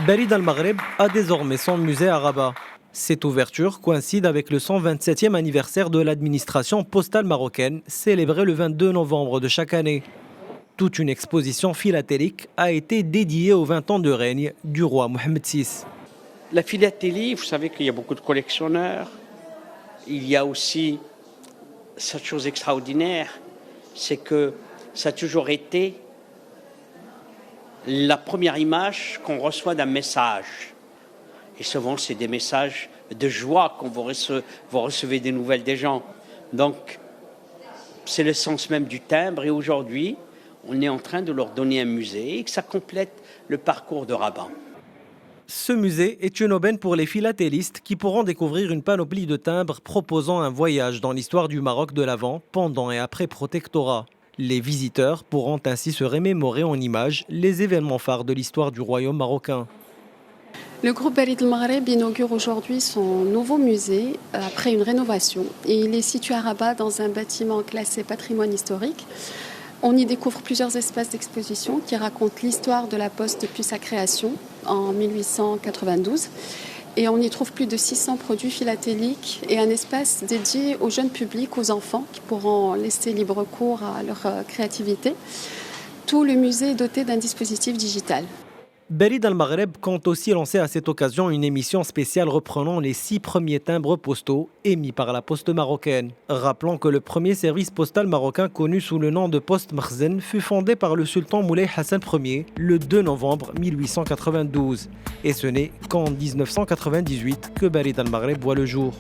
Barid al-Maghreb a désormais son musée à Rabat. Cette ouverture coïncide avec le 127e anniversaire de l'administration postale marocaine, célébré le 22 novembre de chaque année. Toute une exposition philatélique a été dédiée aux 20 ans de règne du roi Mohammed VI. La philatélie, vous savez qu'il y a beaucoup de collectionneurs. Il y a aussi cette chose extraordinaire, c'est que ça a toujours été la première image qu'on reçoit d'un message. Et souvent, c'est des messages de joie quand vous recevez des nouvelles des gens. Donc, c'est le sens même du timbre. Et aujourd'hui, on est en train de leur donner un musée et que ça complète le parcours de Rabat. Ce musée est une aubaine pour les philatélistes qui pourront découvrir une panoplie de timbres proposant un voyage dans l'histoire du Maroc de l'avant, pendant et après protectorat. Les visiteurs pourront ainsi se remémorer en images les événements phares de l'histoire du royaume marocain. Le groupe Barid al-Maghreb inaugure aujourd'hui son nouveau musée après une rénovation. Et il est situé à Rabat dans un bâtiment classé patrimoine historique. On y découvre plusieurs espaces d'exposition qui racontent l'histoire de la Poste depuis sa création en 1892. Et on y trouve plus de 600 produits philatéliques et un espace dédié au jeune public, aux enfants, qui pourront laisser libre cours à leur créativité. Tout le musée est doté d'un dispositif digital. Barid al-Maghreb compte aussi lancer à cette occasion une émission spéciale reprenant les 6 premiers timbres postaux émis par la Poste marocaine. Rappelons que le premier service postal marocain connu sous le nom de Poste Makhzen fut fondé par le sultan Moulay Hassan Ier le 2 novembre 1892. Et ce n'est qu'en 1998 que Barid al-Maghreb voit le jour.